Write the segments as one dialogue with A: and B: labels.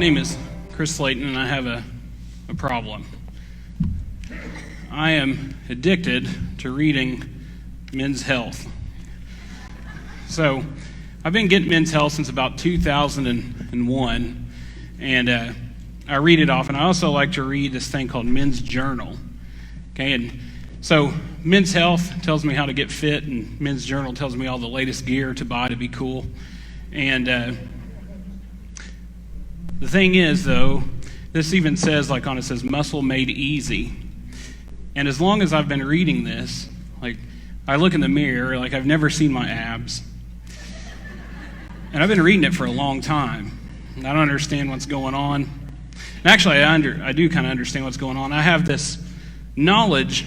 A: name is Chris Slayton, and I have a problem. I am addicted to reading Men's Health. So, I've been getting Men's Health since about 2001, and I read it often. I also like to read this thing called Men's Journal. Okay, and so Men's Health tells me how to get fit, and Men's Journal tells me all the latest gear to buy to be cool. And the thing is, though, this even says, like on it says, muscle made easy. And as long as I've been reading this, like, I look in the mirror, like I've never seen my abs. And I've been reading it for a long time. And I don't understand what's going on. And actually, I do kind of understand what's going on. I have this knowledge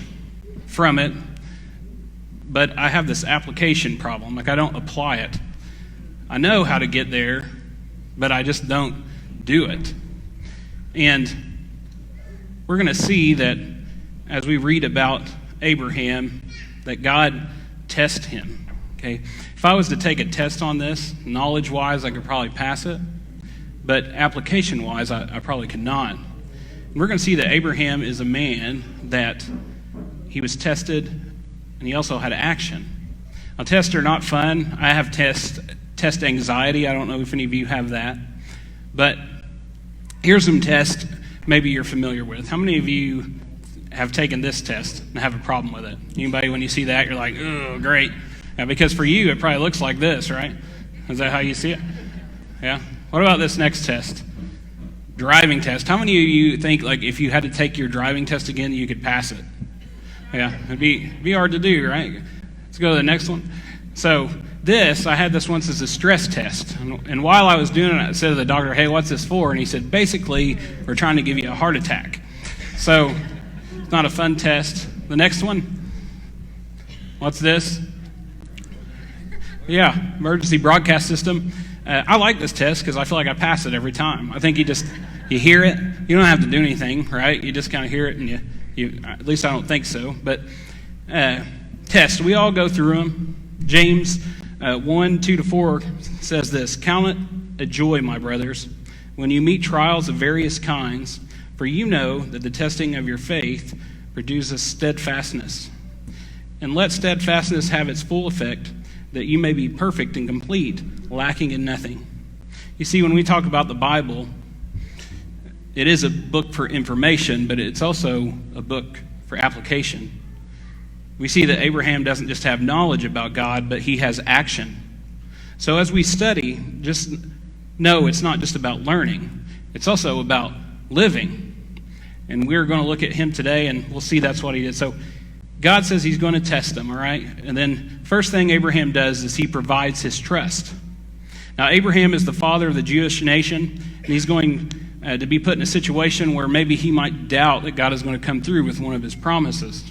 A: from it, but I have this application problem. Like, I don't apply it. I know how to get there, but I just don't do it. And we're going to see that as we read about Abraham, that God tested him. Okay, if I was to take a test on this, knowledge-wise, I could probably pass it, but application-wise, I probably could not. And we're going to see that Abraham is a man that he was tested, and he also had action. Now, tests are not fun. I have test anxiety. I don't know if any of you have that. But here's some tests maybe you're familiar with. How many of you have taken this test and have a problem with it? Anybody, when you see that, you're like, oh, great. Yeah, because for you, it probably looks like this, right? Is that how you see it? Yeah? What about this next test? Driving test. How many of you think, like, if you had to take your driving test again, you could pass it? Yeah, it'd be hard to do, right? Let's go to the next one. So I had this once as a stress test. And while I was doing it, I said to the doctor, hey, what's this for? And he said, basically, we're trying to give you a heart attack. So it's not a fun test. The next one, what's this? Yeah, emergency broadcast system. I like this test because I feel like I pass it every time. I think you hear it. You don't have to do anything, right? You just kind of hear it, and you at least I don't think so. But test, we all go through them. James 1:2-4 says this: count it a joy, my brothers, when you meet trials of various kinds, for you know that the testing of your faith produces steadfastness. And let steadfastness have its full effect, that you may be perfect and complete, lacking in nothing. You see, when we talk about the Bible, it is a book for information, but it's also a book for application. We see that Abraham doesn't just have knowledge about God, but he has action. So as we study, just know it's not just about learning. It's also about living. And we're going to look at him today, and we'll see that's what he did. So God says he's going to test them, all right? And then first thing Abraham does is he provides his trust. Now, Abraham is the father of the Jewish nation, and he's going to be put in a situation where maybe he might doubt that God is going to come through with one of his promises.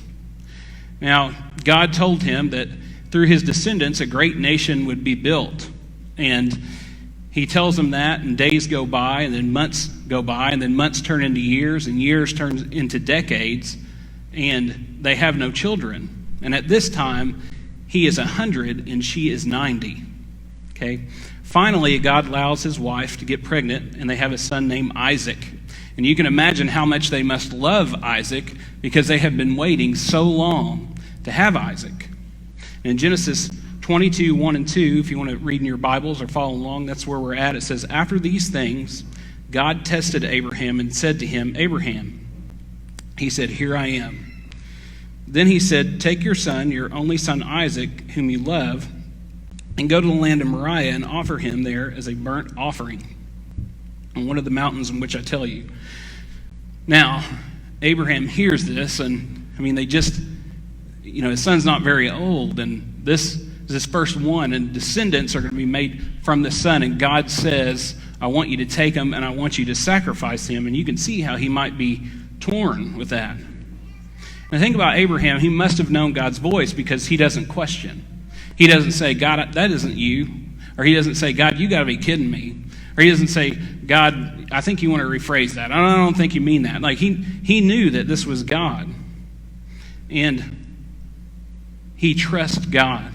A: Now, God told him that through his descendants, a great nation would be built. And he tells him that, and days go by, and then months go by, and then months turn into years, and years turn into decades, and they have no children. And at this time, he is 100 and she is 90. Okay? Finally, God allows his wife to get pregnant, and they have a son named Isaac. And you can imagine how much they must love Isaac because they have been waiting so long to have Isaac. And in Genesis 22:1-2, if you want to read in your Bibles or follow along, that's where we're at. It says, after these things, God tested Abraham and said to him, Abraham. He said, here I am. Then he said, take your son, your only son Isaac, whom you love, and go to the land of Moriah and offer him there as a burnt offering on one of the mountains in which I tell you. Now, Abraham hears this, and they just, his son's not very old, and this is his first one, and descendants are going to be made from the son, and God says, I want you to take him, and I want you to sacrifice him, and you can see how he might be torn with that. And think about Abraham. He must have known God's voice because he doesn't question. He doesn't say, God, that isn't you. Or he doesn't say, God, you got to be kidding me. Or he doesn't say, God, I think you want to rephrase that. I don't think you mean that. Like, he knew that this was God. And he trusts God.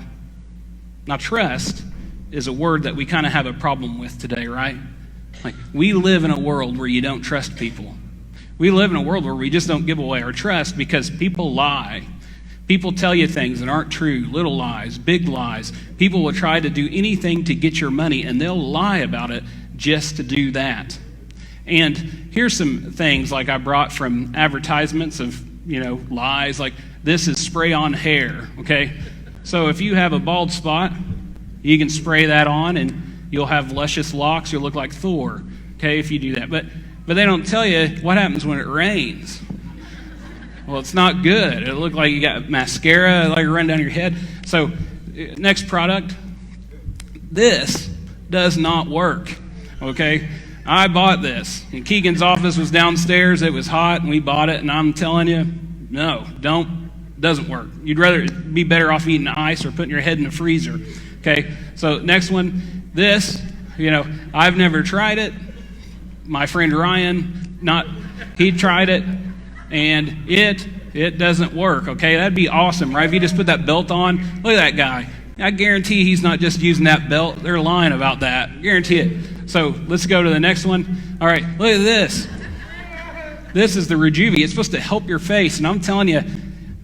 A: Now, trust is a word that we kind of have a problem with today, right? Like, we live in a world where you don't trust people. We live in a world where we just don't give away our trust because people lie. People tell you things that aren't true, little lies, big lies. People will try to do anything to get your money, and they'll lie about it just to do that. And here's some things like I brought from advertisements of, lies, like this is spray on hair, okay? So if you have a bald spot, you can spray that on and you'll have luscious locks. You'll look like Thor, okay, if you do that. But they don't tell you what happens when it rains. Well, it's not good. It'll look like you got mascara like run down your head. So next product, this does not work, okay? I bought this, and Keegan's office was downstairs. It was hot, and we bought it, and I'm telling you, no, doesn't work. You'd rather be better off eating ice or putting your head in the freezer, okay? So next one, this, I've never tried it. My friend Ryan, he tried it, and it doesn't work, okay? That'd be awesome, right? If you just put that belt on, look at that guy. I guarantee he's not just using that belt. They're lying about that. Guarantee it. So let's go to the next one. All right, look at this. This is the Rejuvi. It's supposed to help your face. And I'm telling you,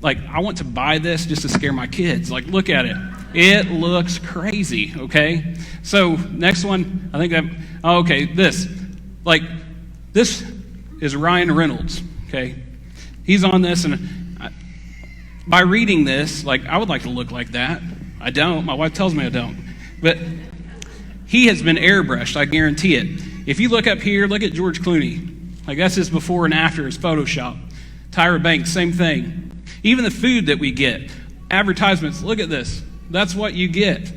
A: I want to buy this just to scare my kids. Look at it. It looks crazy, okay? So next one, this. This is Ryan Reynolds, okay? He's on this, and by reading this, I would like to look like that. I don't. My wife tells me I don't. But he has been airbrushed, I guarantee it. If you look up here, look at George Clooney. That's his before and after, his Photoshop. Tyra Banks, same thing. Even the food that we get, advertisements, look at this. That's what you get.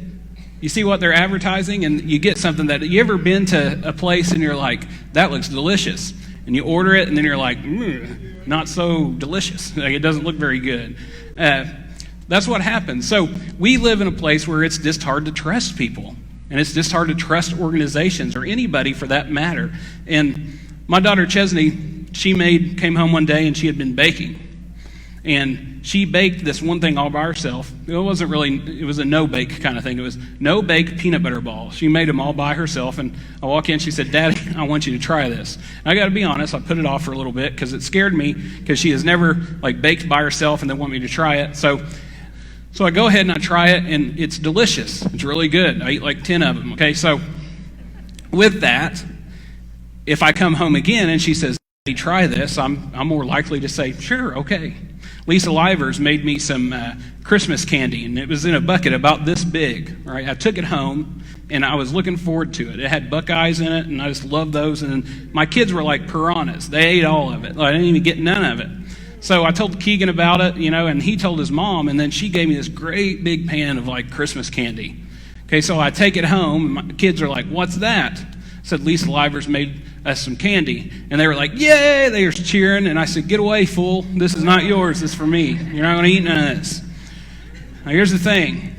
A: You see what they're advertising, and you get something that, you ever been to a place and you're like, that looks delicious. And you order it, and then you're like, not so delicious. It doesn't look very good. That's what happens. So we live in a place where it's just hard to trust people. And it's just hard to trust organizations or anybody for that matter. And my daughter Chesney, came home one day and she had been baking. And she baked this one thing all by herself. It was a no-bake kind of thing. It was no-bake peanut butter balls. She made them all by herself. And I walk in, she said, Daddy, I want you to try this. And I got to be honest, I put it off for a little bit because it scared me because she has never baked by herself and then want me to try it. So I go ahead and I try it, and it's delicious. It's really good. I eat 10 of them, okay? So with that, if I come home again and she says, Daddy, try this, I'm more likely to say, sure, okay. Lisa Livers made me some Christmas candy, and it was in a bucket about this big, right? I took it home, and I was looking forward to it. It had Buckeyes in it, and I just loved those. And my kids were like piranhas. They ate all of it. I didn't even get none of it. So I told Keegan about it, and he told his mom, and then she gave me this great big pan of Christmas candy. Okay, so I take it home, and my kids are like, what's that? I said, Lisa Livers made us some candy. And they were like, yay, they were cheering. And I said, get away, fool. This is not yours, this is for me. You're not going to eat none of this. Now here's the thing.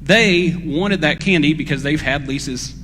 A: They wanted that candy because they've had Lisa's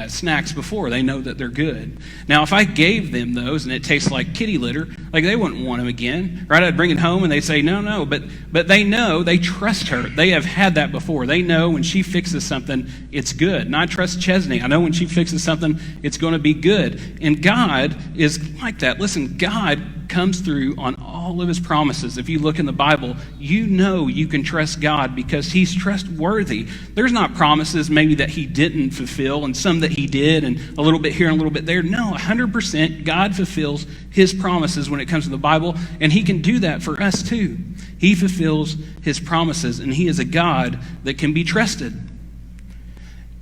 A: snacks before. They know that they're good. Now, if I gave them those and it tastes like kitty litter, they wouldn't want them again, right? I'd bring it home and they'd say, no. But they know, they trust her. They have had that before. They know when she fixes something, it's good. And I trust Chesney. I know when she fixes something, it's going to be good. And God is like that. Listen, God comes through on all of his promises. If you look in the Bible, you know you can trust God because he's trustworthy. There's not promises maybe that he didn't fulfill and some that he did and a little bit here and a little bit there. No, 100% God fulfills his promises when it comes to the Bible, and he can do that for us too. He fulfills his promises, and he is a God that can be trusted.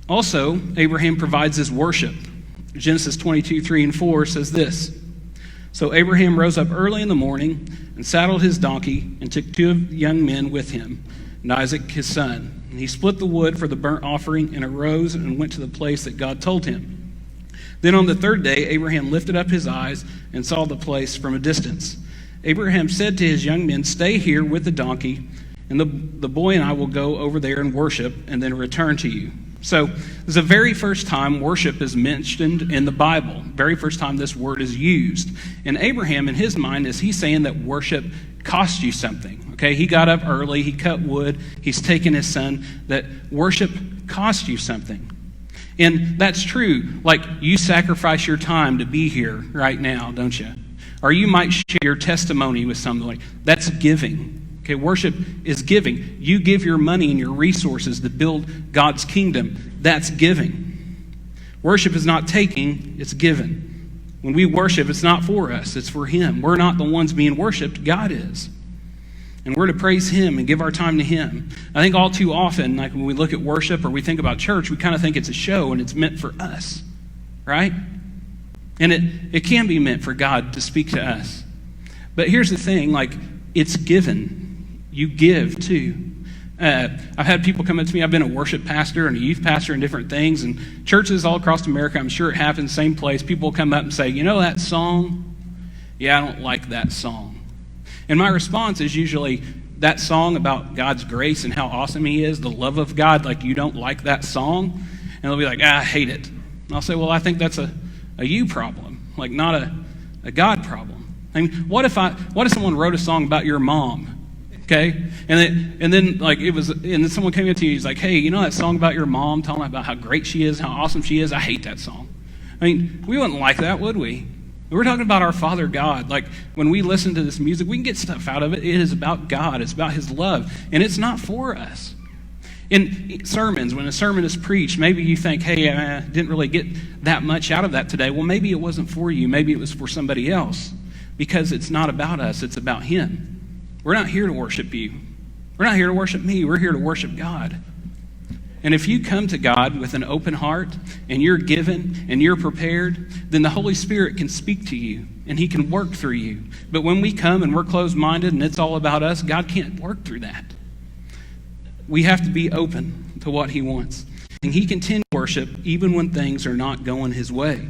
A: Also, Abraham provides his worship. Genesis 22:3-4 says this. So Abraham rose up early in the morning and saddled his donkey and took 2 young men with him, and Isaac his son. And he split the wood for the burnt offering and arose and went to the place that God told him. Then on the 3rd day, Abraham lifted up his eyes and saw the place from a distance. Abraham said to his young men, stay here with the donkey, and the boy and I will go over there and worship and then return to you. So this is the very first time worship is mentioned in the Bible. Very first time this word is used. And Abraham, in his mind, is he's saying that worship costs you something. Okay, he got up early, he cut wood, he's taken his son, that worship costs you something. And that's true. Like, you sacrifice your time to be here right now, don't you? Or you might share your testimony with somebody. That's giving. Okay, worship is giving. You give your money and your resources to build God's kingdom. That's giving. Worship is not taking, it's given. When we worship, it's not for us, it's for Him. We're not the ones being worshiped, God is. And we're to praise Him and give our time to Him. I think all too often, like when we look at worship or we think about church, we kind of think it's a show and it's meant for us, right? And it can be meant for God to speak to us. But here's the thing, like, it's given. You give too. I've had people come up to me. I've been a worship pastor and a youth pastor and different things. And churches all across America, I'm sure it happens, same place. People come up and say, you know that song? Yeah, I don't like that song. And my response is usually, that song about God's grace and how awesome He is, the love of God, like, you don't like that song? And they'll be like, I hate it. And I'll say, well, I think that's a you problem, like not a God problem. I mean, what if someone wrote a song about your mom? Okay, and then like and then someone came up to you, he's like, hey, you know that song about your mom, telling about how great she is, how awesome she is? I hate that song. I mean, we wouldn't like that, would we? We're talking about our Father God. Like, when we listen to this music, we can get stuff out of it. It is about God. It's about His love, and it's not for us. In sermons, when a sermon is preached, maybe you think, hey, I didn't really get that much out of that today. Well, maybe it wasn't for you. Maybe it was for somebody else, because it's not about us. It's about Him. We're not here to worship you. We're not here to worship me. We're here to worship God. And if you come to God with an open heart and you're given and you're prepared, then the Holy Spirit can speak to you and He can work through you. But when we come and we're closed-minded and it's all about us, God can't work through that. We have to be open to what He wants. And He can tend to worship even when things are not going His way.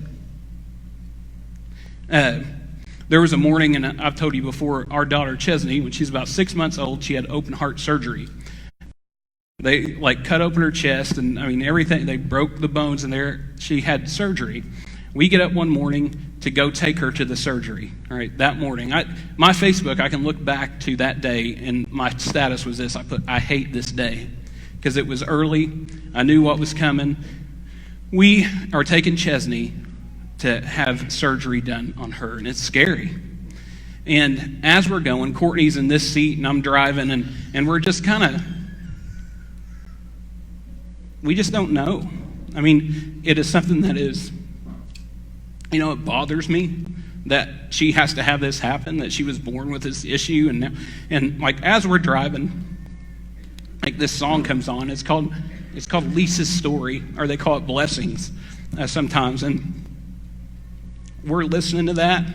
A: There was a morning, and I've told you before, our daughter Chesney, when she's about 6 months old, she had open heart surgery. They cut open her chest, and I mean everything. They broke the bones in there. She had surgery. We get up one morning to go take her to the surgery. All right, that morning, my Facebook, I can look back to that day, and my status was this. I put, I hate this day, because it was early. I knew what was coming. We are taking Chesney to have surgery done on her, and it's scary. And as we're going, Courtney's in this seat, and I'm driving, and we're just kind of, we just don't know. I mean, it is something that is, it bothers me that she has to have this happen, that she was born with this issue. And as we're driving, this song comes on. It's called Lisa's Story, or they call it Blessings sometimes. And we're listening to that,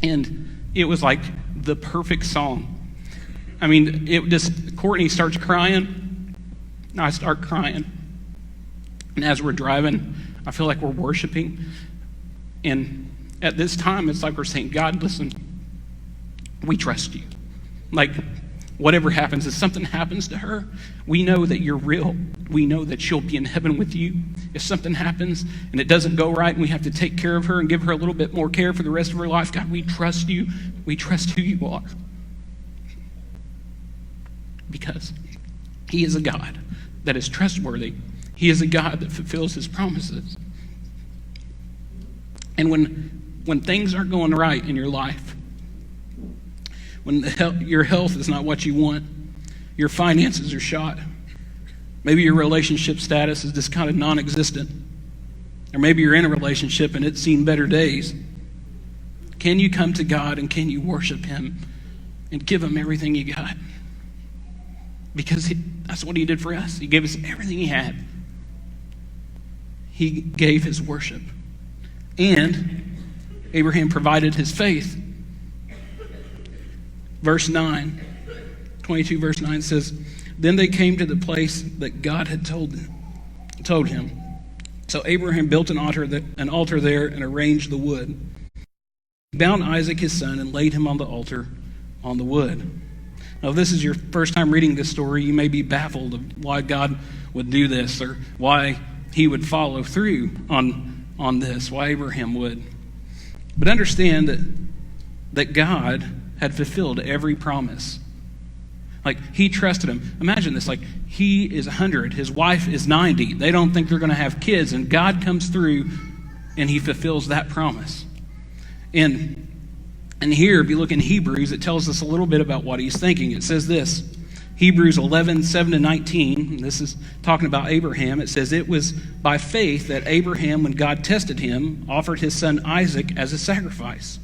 A: and it was like the perfect song. I mean, Courtney starts crying, I start crying. And as we're driving, I feel like we're worshiping. And at this time, it's like we're saying, God, listen, we trust you. Whatever happens, if something happens to her, we know that you're real. We know that she'll be in heaven with you. If something happens and it doesn't go right and we have to take care of her and give her a little bit more care for the rest of her life, God, we trust you. We trust who you are. Because He is a God that is trustworthy. He is a God that fulfills His promises. And when things aren't going right in your life, when your health is not what you want, your finances are shot, maybe your relationship status is just kind of non-existent, or maybe you're in a relationship and it's seen better days, can you come to God and can you worship Him and give Him everything you got? Because that's what He did for us. He gave us everything He had. He gave His worship. And Abraham provided his faith. Verse 9, 22 verse 9 says, then they came to the place that God had told him. So Abraham built an altar there and arranged the wood. He bound Isaac his son and laid him on the altar on the wood. Now, if this is your first time reading this story, you may be baffled of why God would do this, or why He would follow through on this, why Abraham would. But understand that God had fulfilled every promise Like, he trusted him. Imagine this, like, he is 100, his wife is 90. They don't think they're going to have kids, and God comes through and he fulfills that promise. And here, if you look in Hebrews, it tells us a little bit about what he's thinking. It says this, Hebrews 11:7-19, this is talking about Abraham. It says, it was by faith that Abraham, when God tested him, offered his son Isaac as a sacrifice.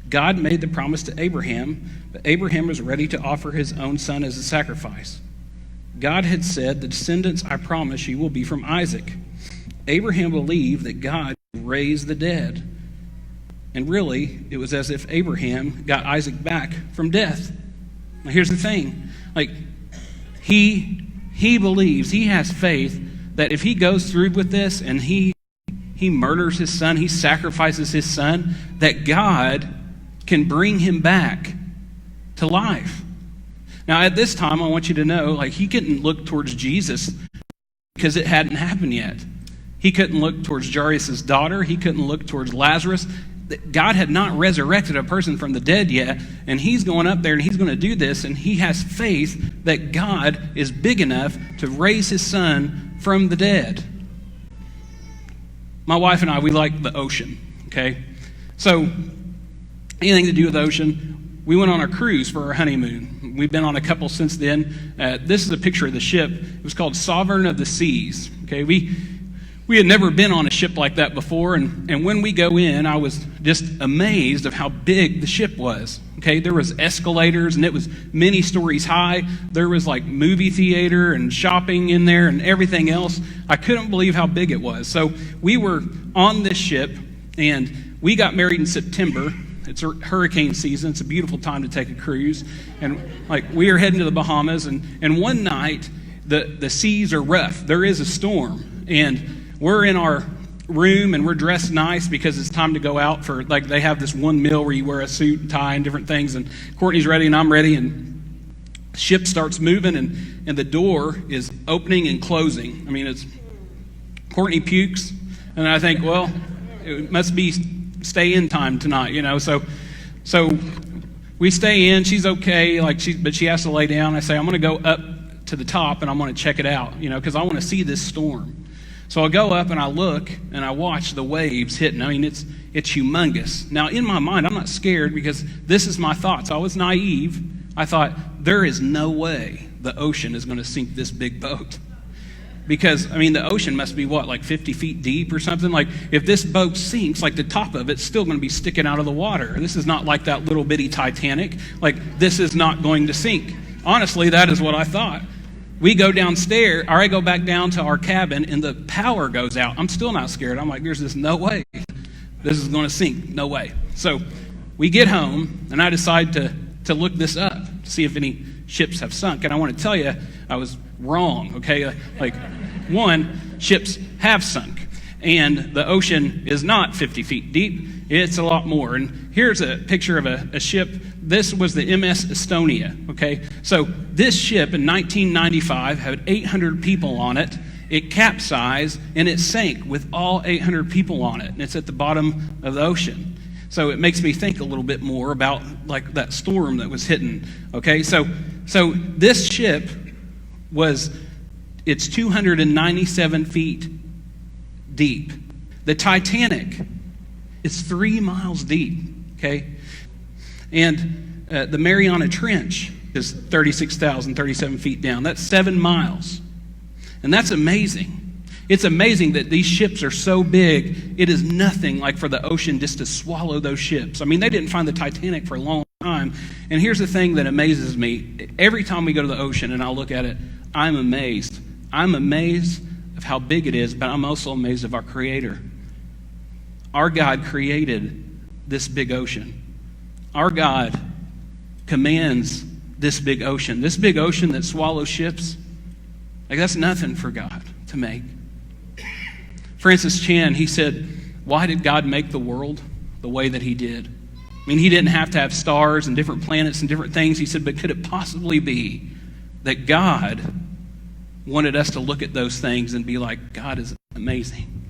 A: God made the promise to Abraham, but Abraham was ready to offer his own son as a sacrifice. God had said, the descendants I promise you will be from Isaac. Abraham believed that God would raise the dead. And really, it was as if Abraham got Isaac back from death. Now here's the thing. Like, he believes, he has faith that if he goes through with this and he murders his son, he sacrifices his son, that God can bring him back to life. Now, at this time, I want you to know, like, he couldn't look towards Jesus because it hadn't happened yet. He couldn't look towards Jairus' daughter. He couldn't look towards Lazarus. God had not resurrected a person from the dead yet, and he's going up there and he's going to do this, and he has faith that God is big enough to raise his son from the dead. My wife and I, we like the ocean, okay? So, anything to do with the ocean, we went on a cruise for our honeymoon. We've been on a couple since then. This is a picture of the ship. It was called Sovereign of the Seas, okay? We had never been on a ship like that before, and when we go in, I was just amazed of how big the ship was. Okay, there was escalators, and it was many stories high. There was like movie theater and shopping in there and everything else. I couldn't believe how big it was. So we were on this ship, and we got married in September. It's hurricane season. It's a beautiful time to take a cruise. And like, we are heading to the Bahamas, and one night the seas are rough. There is a storm, and we're in our room and we're dressed nice because it's time to go out for, like, they have this one meal where you wear a suit and tie and different things, and Courtney's ready and I'm ready, and the ship starts moving, and the door is opening and closing. I mean, it's Courtney pukes, and I think, well, it must be stay-in time tonight, you know. So we stay in. She's okay, but she has to lay down. I say, I'm going to go up to the top and I'm going to check it out, you know, because I want to see this storm. So I go up and I look and I watch the waves hitting. I mean, it's humongous. Now, in my mind, I'm not scared because this is my thoughts. I was naive. I thought, there is no way the ocean is going to sink this big boat. Because, I mean, the ocean must be, what, like 50 feet deep or something? Like, if this boat sinks, like, the top of it's still going to be sticking out of the water. This is not like that little bitty Titanic. Like, this is not going to sink. Honestly, that is what I thought. We go downstairs, or I go back down to our cabin, and the power goes out. I'm still not scared. I'm like, there's just no way this is going to sink. No way. So we get home, and I decide to look this up to see if any ships have sunk. And I want to tell you, I was wrong, okay? Like, one, ships have sunk, and the ocean is not 50 feet deep. It's a lot more. And here's a picture of a ship. This was the MS Estonia, okay? So this ship in 1995 had 800 people on it. It capsized, and it sank with all 800 people on it, and it's at the bottom of the ocean. So it makes me think a little bit more about, like, that storm that was hitting, okay? So this ship it's 297 feet deep. The Titanic is 3 miles deep, okay? And the Mariana Trench is 37 feet down. That's 7 miles. And that's amazing. It's amazing that these ships are so big, it is nothing like for the ocean just to swallow those ships. I mean, they didn't find the Titanic for a long time. And here's the thing that amazes me. Every time we go to the ocean and I look at it, I'm amazed. I'm amazed of how big it is, but I'm also amazed of our Creator. Our God created this big ocean. Our God commands this big ocean that swallows ships. Like, that's nothing for God to make. Francis Chan, he said, why did God make the world the way that he did? I mean, he didn't have to have stars and different planets and different things. He said, but could it possibly be that God wanted us to look at those things and be like, God is amazing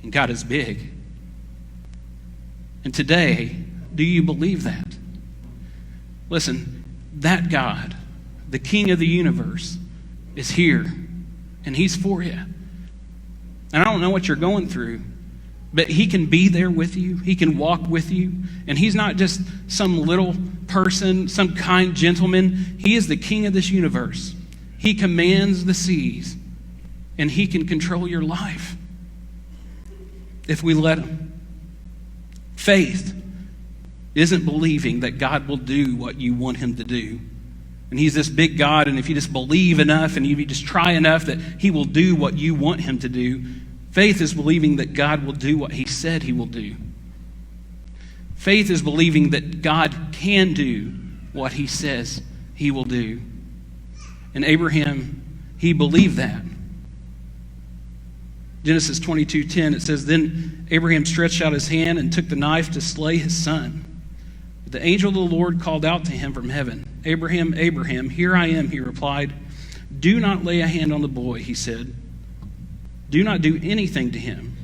A: and God is big? And today, do you believe that? Listen, that God the King of the universe, is here, and he's for you. And I don't know what you're going through, but he can be there with you. He can walk with you. And he's not just some little person, some kind gentleman. He is the King of this universe. He commands the seas, and he can control your life if we let him. Faith isn't believing that God will do what you want him to do. And he's this big God, and if you just believe enough and if you just try enough, that he will do what you want him to do. Faith is believing that God will do what he said he will do. Faith is believing that God can do what he says he will do. And Abraham, he believed that. Genesis 22:10, it says, "Then Abraham stretched out his hand and took the knife to slay his son. But the angel of the Lord called out to him from heaven, 'Abraham, Abraham, here I am,' he replied. 'Do not lay a hand on the boy,' he said. 'Do not do anything to him.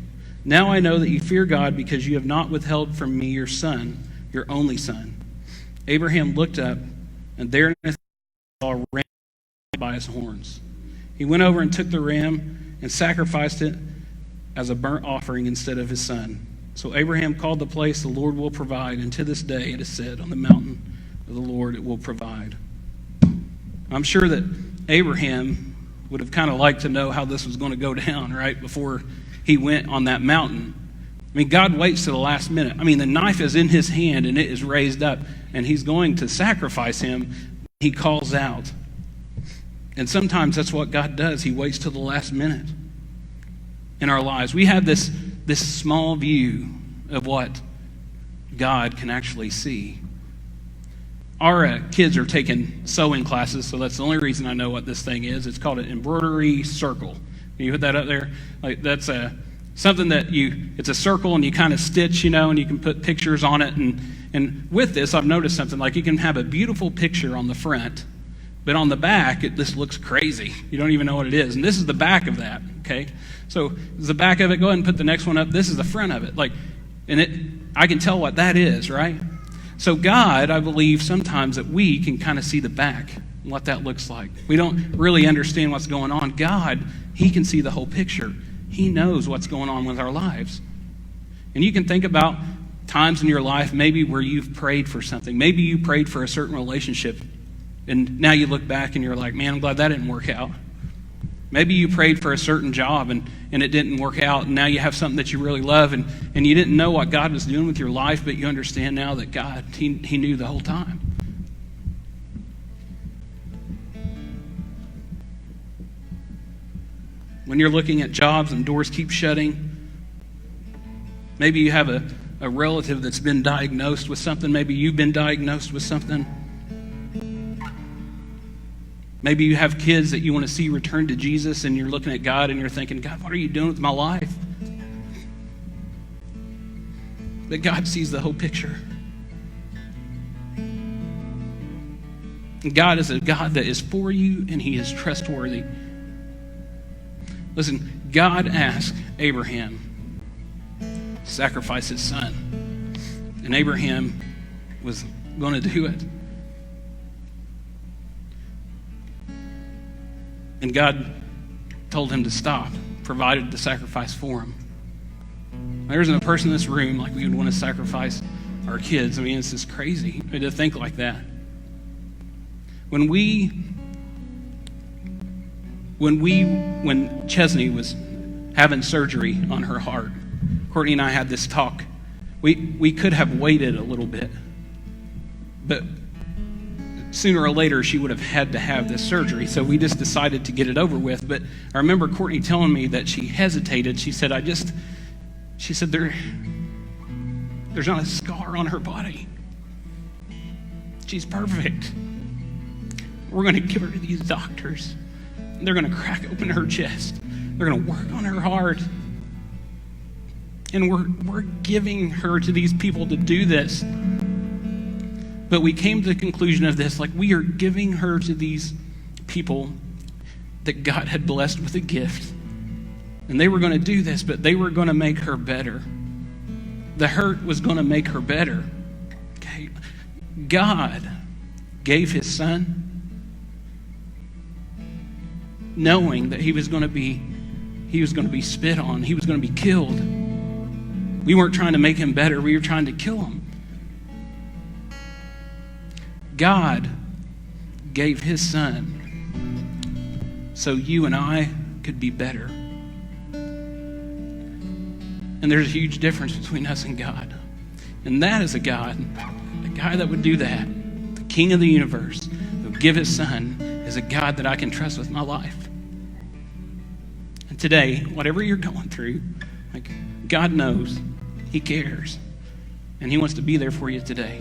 A: Now I know that you fear God because you have not withheld from me your son, your only son.' Abraham looked up, and there he saw a ram by his horns. He went over and took the ram and sacrificed it as a burnt offering instead of his son. So Abraham called the place, 'The Lord will provide,' and to this day it is said, 'On the mountain of the Lord it will provide.'" I'm sure that Abraham would have kind of liked to know how this was going to go down, right, before he went on that mountain. I mean, God waits to the last minute. I mean, the knife is in his hand and it is raised up, and he's going to sacrifice him. He calls out. And sometimes that's what God does. He waits till the last minute in our lives. We have this small view of what God can actually see. Our kids are taking sewing classes, so that's the only reason I know what this thing is. It's called an embroidery circle. Can you put that up there? Like, that's something that it's a circle and you kind of stitch, and you can put pictures on it. And with this, I've noticed something, like you can have a beautiful picture on the front, but on the back, this looks crazy. You don't even know what it is. And this is the back of that, okay? So this is the back of it. Go ahead and put the next one up. This is the front of it. I can tell what that is, right? So God, I believe sometimes that we can kind of see the back and what that looks like. We don't really understand what's going on. God, he can see the whole picture. He knows what's going on with our lives. And you can think about times in your life maybe where you've prayed for something. Maybe you prayed for a certain relationship, and now you look back and you're like, man, I'm glad that didn't work out. Maybe you prayed for a certain job and it didn't work out, and now you have something that you really love, and you didn't know what God was doing with your life, but you understand now that God, he knew the whole time. When you're looking at jobs and doors keep shutting, maybe you have a relative that's been diagnosed with something. Maybe you've been diagnosed with something. Maybe you have kids that you want to see return to Jesus, and you're looking at God and you're thinking, God, what are you doing with my life? But God sees the whole picture. And God is a God that is for you, and he is trustworthy. Listen, God asked Abraham to sacrifice his son, and Abraham was going to do it. And God told him to stop, provided the sacrifice for him. There isn't a person in this room like we would want to sacrifice our kids. I mean, it's just crazy to think like that. When Chesney was having surgery on her heart, Courtney and I had this talk. We could have waited a little bit, but sooner or later she would have had to have this surgery, so we just decided to get it over with. But I remember Courtney telling me that she hesitated. She said, there's not a scar on her body. She's perfect. We're going to give her to these doctors. They're going to crack open her chest. They're going to work on her heart. And we're giving her to these people to do this. But we came to the conclusion of this, like, we are giving her to these people that God had blessed with a gift. And they were going to do this, but they were going to make her better. The hurt was going to make her better. Okay? God gave his son knowing that he was going to be spit on, he was going to be killed. We weren't trying to make him better, we were trying to kill him. God gave his son so you and I could be better. And there's a huge difference between us and God. And that is a guy that would do that, the King of the universe, who would give his son, is a God that I can trust with my life. And today, whatever you're going through, God knows, he cares, and he wants to be there for you today.